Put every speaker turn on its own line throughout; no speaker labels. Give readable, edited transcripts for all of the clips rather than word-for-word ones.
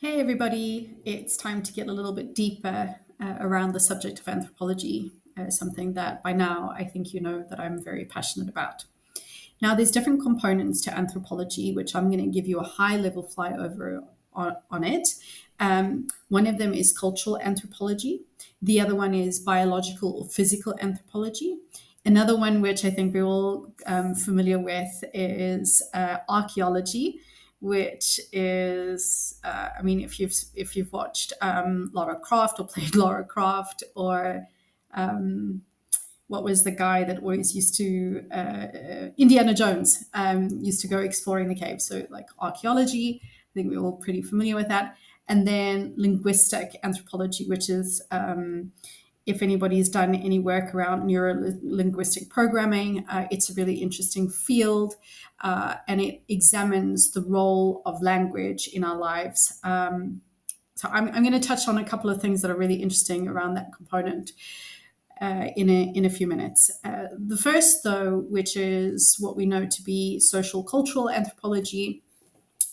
Hey, everybody. It's time to get a little bit deeper around the subject of anthropology, something that by now I think you know that I'm very passionate about. Now, there's different components to anthropology, which I'm going to give you a high level flyover on it. One of them is cultural anthropology, the other one is biological or physical anthropology. Another one, which I think we're all familiar with, is archaeology, which is, I mean, if you've watched Lara Croft or played Lara Croft, or what was the guy that always used to Indiana Jones used to go exploring the caves. So like archaeology, I think we're all pretty familiar with that. And then linguistic anthropology, which is if anybody's done any work around neuro-linguistic programming, it's a really interesting field, and it examines the role of language in our lives. So I'm going to touch on a couple of things that are really interesting around that component in a few minutes. The first, though, which is what we know to be social cultural anthropology,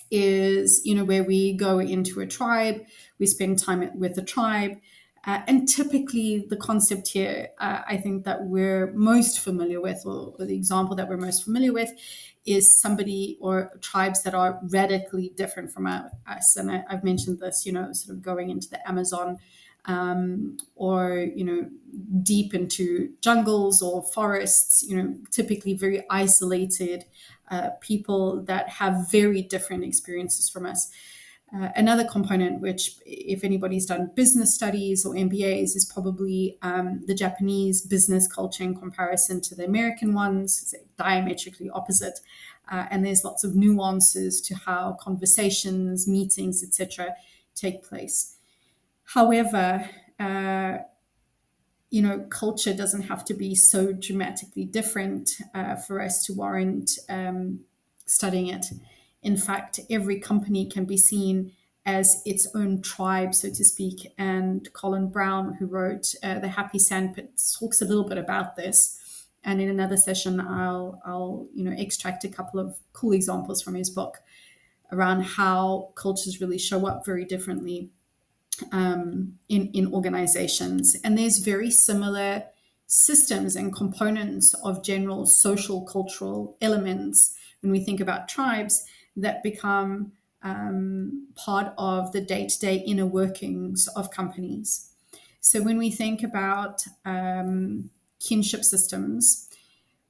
is where we go into a tribe, we spend time with the tribe, and typically the concept here, I think that we're most familiar with, or the example that we're most familiar with, is somebody or tribes that are radically different from us. And I've mentioned this, sort of going into the Amazon, or deep into jungles or forests, typically very isolated people that have very different experiences from us. Another component, which if anybody's done business studies or MBAs, is probably the Japanese business culture in comparison to the American ones. It's diametrically opposite. And there's lots of nuances to how conversations, meetings, etc., take place. However, culture doesn't have to be so dramatically different for us to warrant studying it. In fact, every company can be seen as its own tribe, so to speak. And Colin Brown, who wrote The Happy Sandpit, talks a little bit about this. And in another session, I'll extract a couple of cool examples from his book around how cultures really show up very differently in organizations. And there's very similar systems and components of general social cultural elements when we think about tribes that become part of the day-to-day inner workings of companies. So when we think about kinship systems,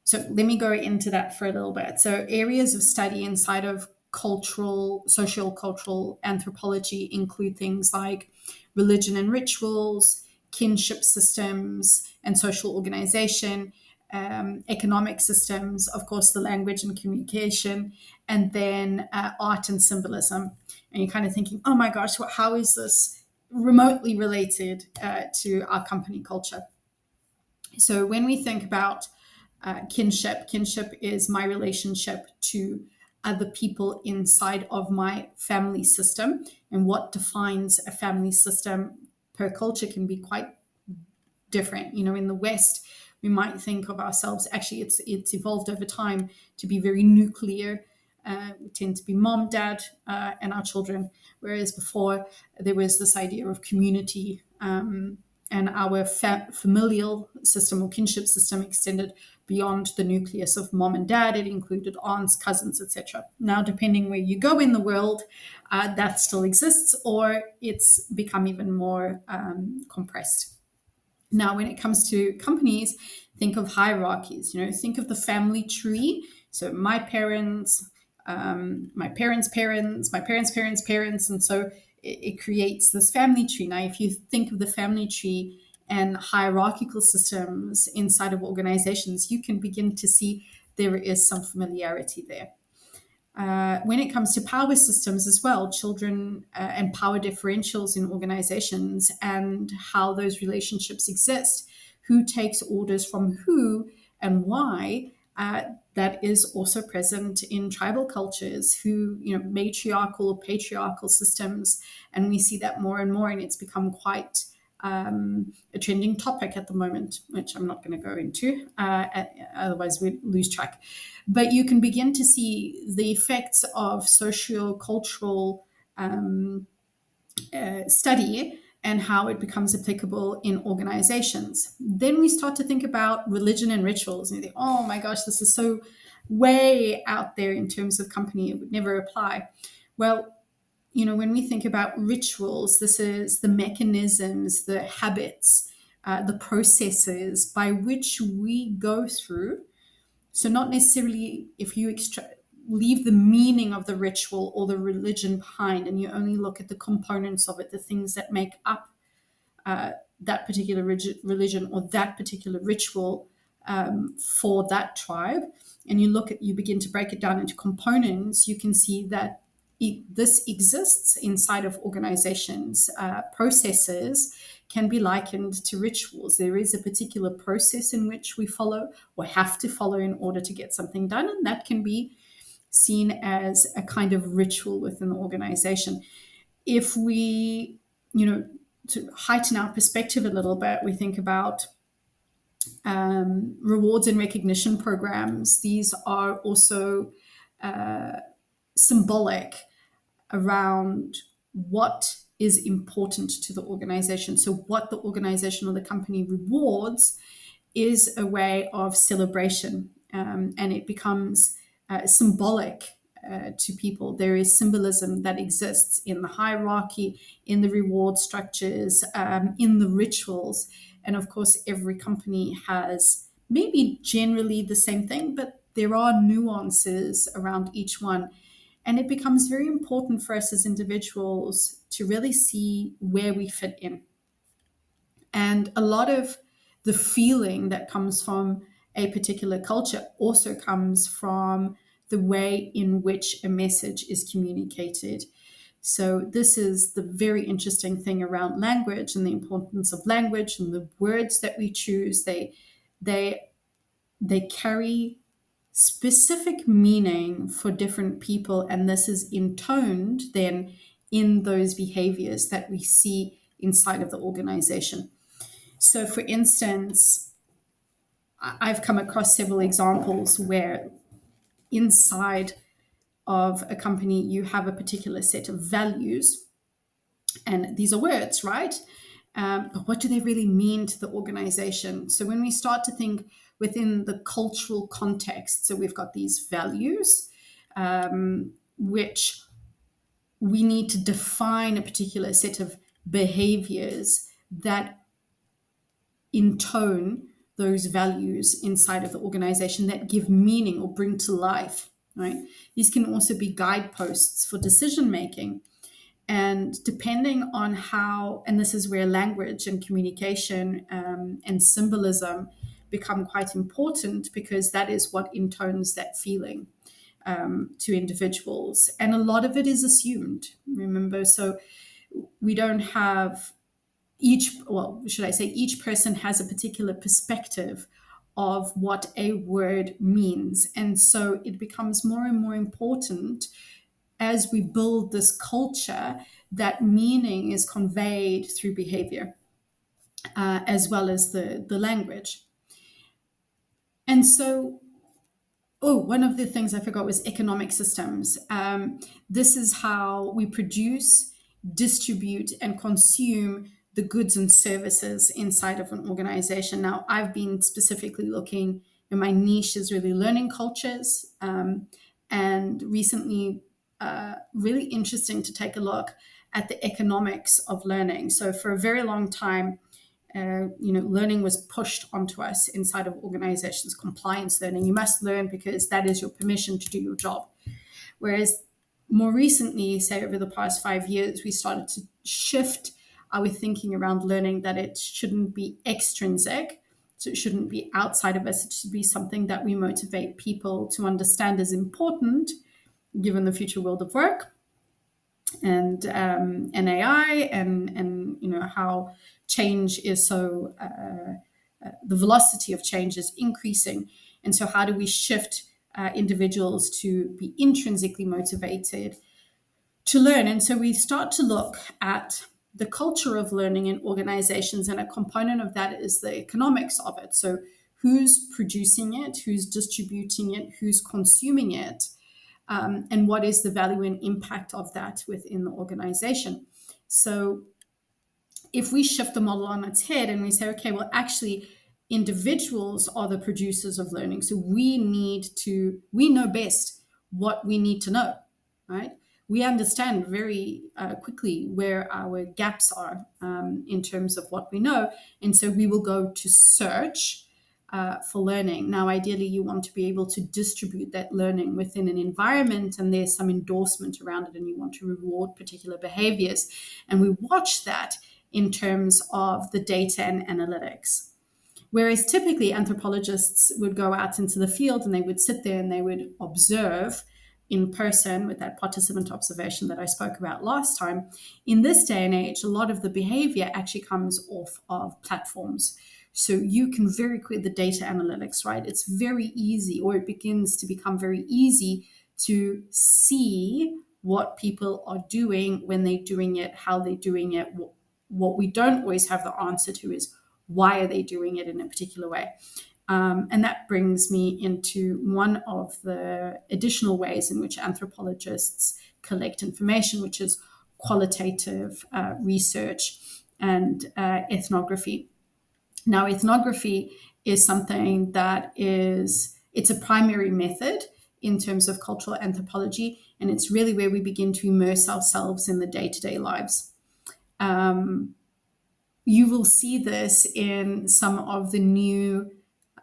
so let me go into that for a little bit. So areas of study inside of social cultural anthropology include things like religion and rituals, kinship systems and social organization, economic systems, of course, the language and communication, and then art and symbolism. And you're kind of thinking, oh my gosh, how is this remotely related to our company culture? So when we think about kinship is my relationship to other people inside of my family system. And what defines a family system per culture can be quite different. In the West, we might think of ourselves, actually, it's evolved over time to be very nuclear. We tend to be mom, dad, and our children, whereas before there was this idea of community, and our familial system or kinship system extended beyond the nucleus of mom and dad. It included aunts, cousins, etc. Now, depending where you go in the world, that still exists, or it's become even more compressed. Now, when it comes to companies, think of hierarchies. Think of the family tree. So my parents, my parents' parents, my parents' parents' parents, and so it creates this family tree. Now, if you think of the family tree and hierarchical systems inside of organizations, you can begin to see there is some familiarity there. When it comes to power systems as well, children and power differentials in organizations and how those relationships exist, who takes orders from who and why, that is also present in tribal cultures, who, matriarchal or patriarchal systems. And we see that more and more, and it's become quite a trending topic at the moment, which I'm not going to go into, otherwise we lose track. But you can begin to see the effects of socio-cultural study and how it becomes applicable in organizations. Then we start to think about religion and rituals, and you think, oh my gosh, this is so way out there in terms of company, it would never apply. Well, when we think about rituals, this is the mechanisms, the habits, the processes by which we go through. So, not necessarily if you leave the meaning of the ritual or the religion behind and you only look at the components of it, the things that make up that particular religion or that particular ritual for that tribe, and you begin to break it down into components, you can see that this exists inside of organizations. Processes can be likened to rituals. There is a particular process in which we follow or have to follow in order to get something done, and that can be seen as a kind of ritual within the organization. If we, to heighten our perspective a little bit, we think about rewards and recognition programs. These are also symbolic around what is important to the organization. So, what the organization or the company rewards is a way of celebration, and it becomes symbolic to people. There is symbolism that exists in the hierarchy, in the reward structures, in the rituals. And of course, every company has maybe generally the same thing, but there are nuances around each one. And it becomes very important for us as individuals to really see where we fit in. And a lot of the feeling that comes from a particular culture also comes from the way in which a message is communicated. So this is the very interesting thing around language and the importance of language and the words that we choose. They carry specific meaning for different people, and this is intoned then in those behaviors that we see inside of the organization. So, for instance, I've come across several examples where inside of a company you have a particular set of values, and these are words, right? But what do they really mean to the organization? So when we start to think within the cultural context, so we've got these values, which we need to define a particular set of behaviors that intone those values inside of the organization, that give meaning or bring to life, right? These can also be guideposts for decision making. And depending on how, and this is where language and communication and symbolism become quite important, because that is what intones that feeling to individuals. And a lot of it is assumed, remember. So we don't have each person has a particular perspective of what a word means. And so it becomes more and more important as we build this culture that meaning is conveyed through behavior as well as the language. And so, one of the things I forgot was economic systems. This is how we produce, distribute, and consume the goods and services inside of an organization. Now, I've been specifically looking, and my niche is really learning cultures, and recently really interesting to take a look at the economics of learning. So for a very long time, learning was pushed onto us inside of organizations. Compliance learning, you must learn because that is your permission to do your job. Whereas more recently, say over the past 5 years, we started to shift our thinking around learning, that it shouldn't be extrinsic. So it shouldn't be outside of us. It should be something that we motivate people to understand is important given the future world of work and AI and how change is so the velocity of change is increasing. And so how do we shift individuals to be intrinsically motivated to learn? And so we start to look at the culture of learning in organizations, and a component of that is the economics of it. So who's producing it, who's distributing it, who's consuming it, and what is the value and impact of that within the organization. So if we shift the model on its head and we say, okay, well, actually, individuals are the producers of learning. So we know best what we need to know, right? We understand very quickly where our gaps are in terms of what we know. And so we will go to search for learning. Now, ideally, you want to be able to distribute that learning within an environment, and there's some endorsement around it, and you want to reward particular behaviors. And we watch that in terms of the data and analytics. Whereas typically anthropologists would go out into the field and they would sit there and they would observe in person with that participant observation that I spoke about last time. In this day and age, a lot of the behavior actually comes off of platforms. So you can very quickly, the data analytics, right? It's very easy, or it begins to become very easy to see what people are doing, when they're doing it, how they're doing it. What we don't always have the answer to is why are they doing it in a particular way? And that brings me into one of the additional ways in which anthropologists collect information, which is qualitative research and ethnography. Now, ethnography is something that it's a primary method in terms of cultural anthropology, and it's really where we begin to immerse ourselves in the day-to-day lives. You will see this in some of the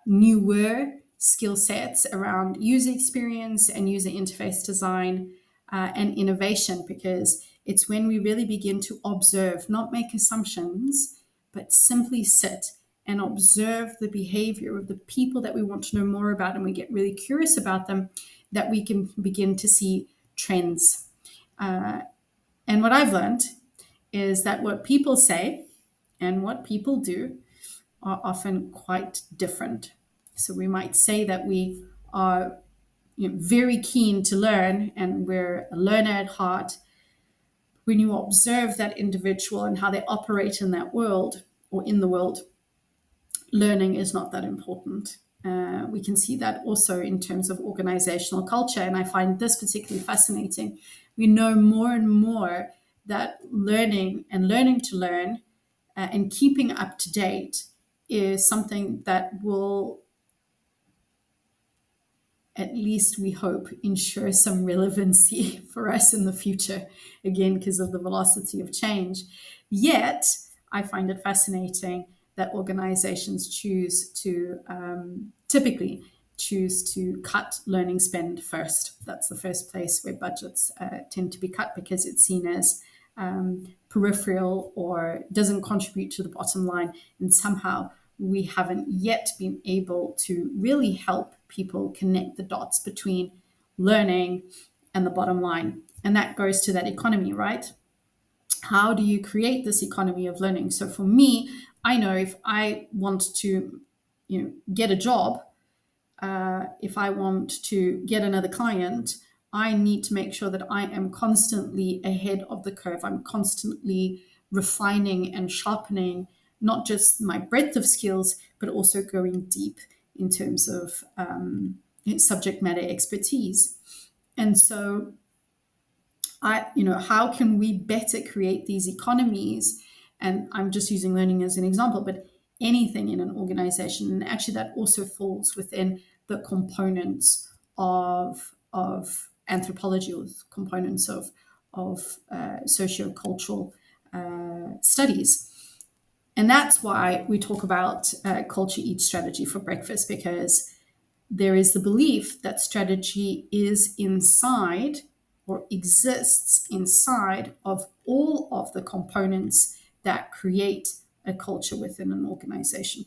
newer skill sets around user experience and user interface design and innovation, because it's when we really begin to observe, not make assumptions, but simply sit and observe the behavior of the people that we want to know more about, and we get really curious about them, that we can begin to see trends. And what I've learned is that what people say and what people do are often quite different. So we might say that we are very keen to learn and we're a learner at heart. When you observe that individual and how they operate in that world or in the world, learning is not that important. We can see that also in terms of organizational culture. And I find this particularly fascinating. We know more and more that learning and learning to learn and keeping up to date is something that will, at least we hope, ensure some relevancy for us in the future, again, because of the velocity of change. Yet, I find it fascinating that organizations typically choose to cut learning spend first. That's the first place where budgets tend to be cut, because it's seen as peripheral or doesn't contribute to the bottom line. And somehow we haven't yet been able to really help people connect the dots between learning and the bottom line. And that goes to that economy, right? How do you create this economy of learning? So for me, I know if I want to get a job, if I want to get another client, I need to make sure that I am constantly ahead of the curve. I'm constantly refining and sharpening not just my breadth of skills, but also going deep in terms of subject matter expertise. And so how can we better create these economies? And I'm just using learning as an example, but anything in an organization. And actually that also falls within the components of anthropology, or components of sociocultural studies. And that's why we talk about culture eats strategy for breakfast, because there is the belief that strategy is inside or exists inside of all of the components that create a culture within an organization.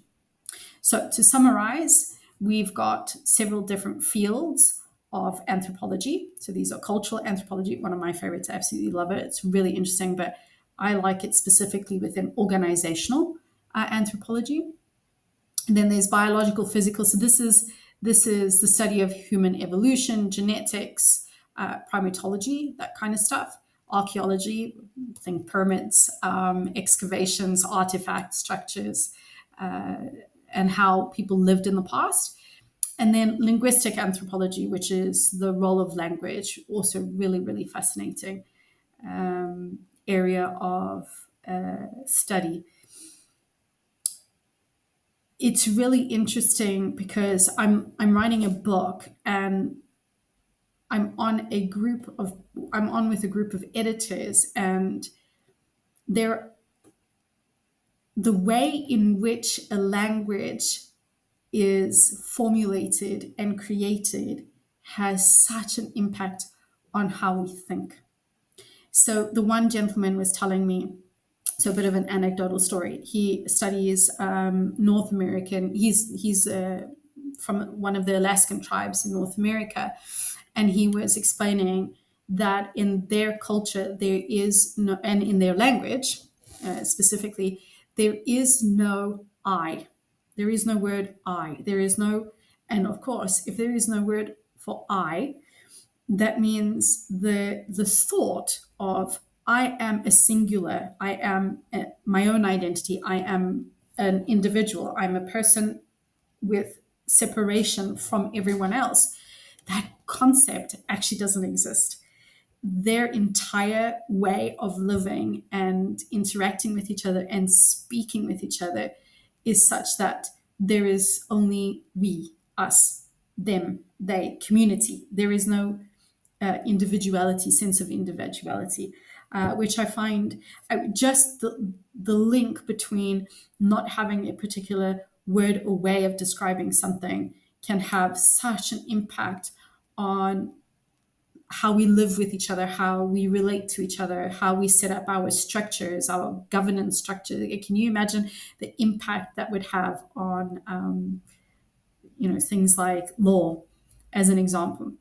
So to summarize, we've got several different fields of anthropology. So these are cultural anthropology, one of my favorites. I absolutely love it. It's really interesting, but I like it specifically within organizational anthropology. And then there's biological physical. So this is the study of human evolution, genetics, primatology, that kind of stuff. Archaeology, think pyramids, excavations, artifacts, structures, and how people lived in the past. And then linguistic anthropology, which is the role of language, also really, really fascinating area of study. It's really interesting because I'm writing a book, and I'm on with a group of editors, and they're the way in which a language is formulated and created has such an impact on how we think. So the one gentleman was telling me, so a bit of an anecdotal story. He studies North American. He's from one of the Alaskan tribes in North America, and he was explaining that in their culture there is no, and in their language specifically, there is no I. There is no word I. There is no, and of course, if there is no word for I, that means the thought of I am a singular, I am my own identity, I am an individual, I'm a person with separation from everyone else. That concept actually doesn't exist. Their entire way of living and interacting with each other and speaking with each other is such that there is only we, us, them, they, community. There is no individuality, sense of individuality, which I find just the link between not having a particular word or way of describing something can have such an impact on how we live with each other, how we relate to each other, how we set up our structures, our governance structure. Can you imagine the impact that would have on, things like law, as an example?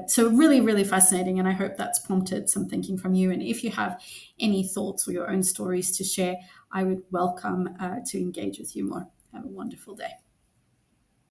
So really, really fascinating, and I hope that's prompted some thinking from you. And if you have any thoughts or your own stories to share, I would welcome to engage with you more. Have a wonderful day.